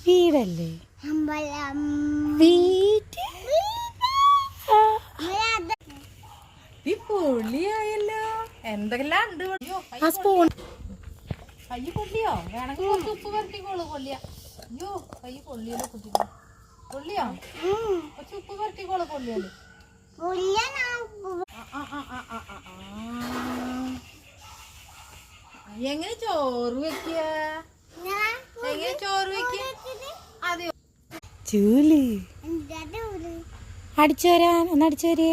വീടല്ലേ? വീട് പൊള്ളിയായല്ലോ. എന്തെല്ലാം ഉണ്ട്. ആ സ്പൂൺ കൈ പൊള്ളിയോ? വേണമെങ്കിൽ കുറച്ച് ഉപ്പ് പരട്ടിക്കോളൂ. പൊള്ളിയ. അയ്യോ കൈ പൊള്ളിയല്ലോ കുട്ടിക്ക്. പൊള്ളിയോ? കുറച്ച് ഉപ്പ് പരട്ടിക്കോളൂ. പൊള്ളിയാല് എങ്ങനെ ചോറ് വെക്കുക? എങ്ങനെ ചോറ് വെക്കുക? അതെയോ? ജൂലി അടിച്ചു വരാൻ ഒന്ന് അടിച്ചു വരേ.